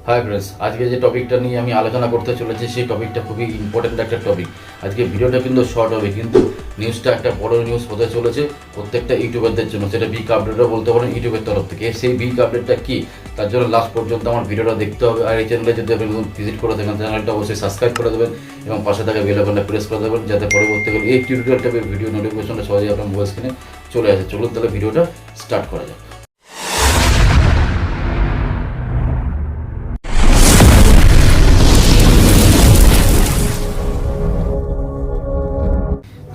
Hi friends, আজকে যে টপিকটা নিয়ে আমি আলোচনা করতে চলেছি সেই টপিকটা খুবই ইম্পর্টেন্ট একটা টপিক। আজকে ভিডিওটা কিন্তু শর্ট হবে, কিন্তু নিউজটা একটা বড় নিউজ হতে চলেছে প্রত্যেকটা ইউটিউবারদের জন্য। সেটা বিগ আপডেটও বলতে পারেন ইউটিউবের তরফ থেকে। সেই বিগ আপডেটটা কি, তার জন্য লাস্ট পর্যন্ত আমার ভিডিওটা দেখতে হবে। আর এই চ্যানেলে যদি আপনি ভিজিট করে থাকেন, চ্যানেলটা অবশ্যই সাবস্ক্রাইব করে দেবেন এবং পাশে থাকা বেল আইকনটা প্রেস করে দেবেন, যাতে পরবর্তীকালে এই টিউটোরিয়াল টাইপের ভিডিও নোটিফিকেশনটা সহজেই আপনার মোবাইল স্ক্রিনে চলে আসে। চলুন তাহলে ভিডিওটা স্টার্ট করা যাক।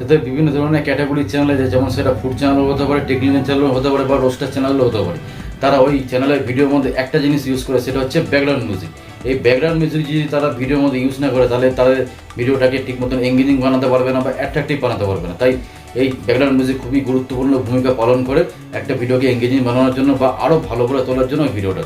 এতে বিভিন্ন ধরনের ক্যাটাগরির চ্যানেল আছে, যেমন সেটা ফুড চ্যানেলও হতে পারে, টেকনিক্যাল চ্যানেলও হতে পারে, বা রোস্টার চ্যানেলও হতে পারে। তারা ওই চ্যানেলের ভিডিওর মধ্যে একটা জিনিস ইউজ করে, সেটা হচ্ছে ব্যাকগ্রাউন্ড মিউজিক। এই ব্যাকগ্রাউন্ড মিউজিক যদি তারা ভিডিওর মধ্যে ইউজ না করে, তাহলে তাদের ভিডিওটাকে ঠিক মতন এঙ্গেজিং বানাতে পারবে না বা অ্যাট্রাকটিভ বানাতে পারবে না। তাই এই ব্যাকগ্রাউন্ড মিউজিক খুবই গুরুত্বপূর্ণ ভূমিকা পালন করে একটা ভিডিওকে এঙ্গেজিং বানানোর জন্য বা আরও ভালো করে তোলার জন্য ওই ভিডিওটা।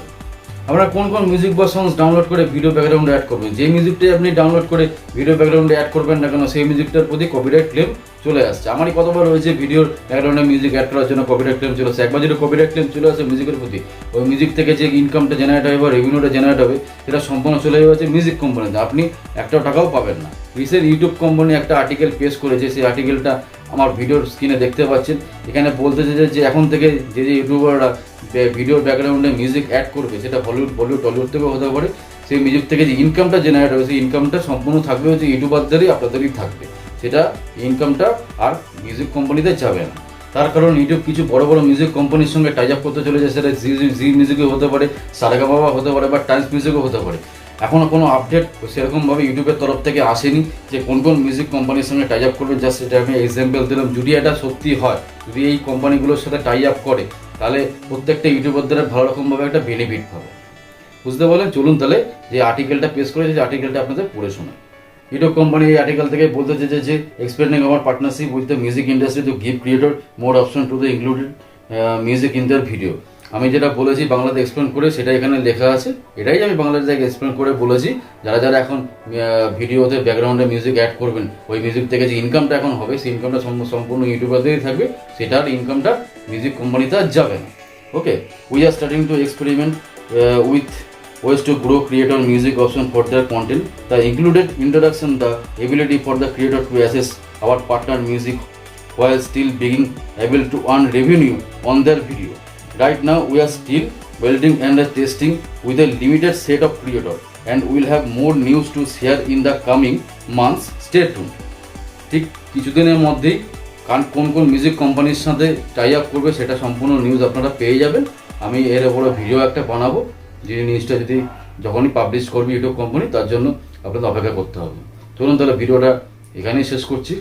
আমরা কোন কোন মিউজিক বা সংস ডাউনলোড করে ভিডিও ব্যাকগ্রাউন্ডে অ্যাড করবেন, যে মিউজিকটাই আপনি ডাউনলোড করে ভিডিও ব্যাকগ্রাউন্ডে অ্যাড করবেন না কেন, সেই মিউজিকটার প্রতি কপিরাইট ক্লেম চলে আসছে। আমারই কতবার হয়েছে ভিডিওর ব্যাকগ্রাউন্ডে মিউজিক অ্যাড করার জন্য কপিরাইট ক্লেম চলে আসছে। একবার যদি কপিরাইট ক্লেম চলে আসে মিউজিকের প্রতি, ওই মিউজিক থেকে যে ইনকামটা জেনারেট হবে বা রেভিনিউটা জেনারেট হবে, সেটা সম্পূর্ণ চলে যাচ্ছে মিউজিক কোম্পানিতে। আপনি একটা টাকাও পাবেন না। রিসেন্ট ইউটিউব কোম্পানি একটা আর্টিকেল পেশ করেছে, সেই আর্টিকেলটা আমার ভিডিওর স্ক্রিনে দেখতে পাচ্ছেন। এখানে বলতেছে যে এখন থেকে যে ইউটিউবাররা ভিডিওর ব্যাকগ্রাউন্ডে মিউজিক অ্যাড করবে, সেটা হলিউড, বলিউড, টলিউড থেকেও হতে পারে, সেই মিউজিক থেকে যে ইনকামটা জেনারেট হবে, সেই ইনকামটা সম্পূর্ণ থাকবে হচ্ছে ইউটিউবারদেরই, আপনাদেরই থাকবে। সেটা ইনকামটা আর মিউজিক কোম্পানিতে যাবে না। তার কারণ ইউটিউব কিছু বড় বড় মিউজিক কোম্পানির সঙ্গে টাই আপ করতে চলেছে। সেটা জি মিউজিকও হতে পারে, সারেগামাপা হতে পারে, বা টাইমস মিউজিকও হতে পারে। এখনও কোনো আপডেট সেরকমভাবে ইউটিউবের তরফ থেকে আসেনি যে কোন কোন মিউজিক কোম্পানির সঙ্গে টাই আপ করবে। জাস্ট সেটা আমি এক্সাম্পল দিলাম। যদি এটা সত্যি হয়, যদি এই কোম্পানিগুলোর সাথে টাই আপ করে, তাহলে প্রত্যেকটা ইউটিউবারদের ভালো রকমভাবে একটা বেনিফিট পাবে। বুঝতে পারলেন? চলুন তাহলে যে আর্টিকেলটা পেশ করেছে, যে আর্টিকেলটা আপনাদের পড়ে শোনায়। ইউটিউব কোম্পানি এই আর্টিকেল থেকে বলতে চেয়েছে যে explaining our partnership with the music industry to give creator more option to the included music in their video. আমি যেটা বলেছি বাংলাতে এক্সপ্লেন করে, সেটা এখানে লেখা আছে। এটাই আমি বাংলাতে এক্সপ্লেন করে বলেছি। যারা যারা এখন ভিডিওতে ব্যাকগ্রাউন্ডে মিউজিক অ্যাড করবেন, ওই মিউজিক থেকে যে ইনকামটা এখন হবে, সেই ইনকামটা সম্পূর্ণ ইউটিউবারদেরই থাকবে। সেটার ইনকামটা মিউজিক কোম্পানিতে আর যাবে না। Okay, we are starting to experiment with ways to grow creator music option for their content. The included introduction the ability for the creator to access our partner music while still being able to earn revenue on their video. Right now we are still building and testing with a limited set of creators, and we will have more news to share in the coming months. Stay tuned. ঠিক কিছুদিনের মধ্যেই কোন কোন music কোম্পানির সাথে tie up করবে, সেটা সম্পূর্ণ নিউজ আপনারা পেয়ে যাবেন। আমি এর উপরে ভিডিও একটা বানাবো, যে নিউজটা যদি যখনই পাবলিশ করবে ইউটিউব কোম্পানি, তার জন্য আপনাদের অপেক্ষা করতে হবে। চলুন তাহলে ভিডিওটা এখানেই শেষ করছি।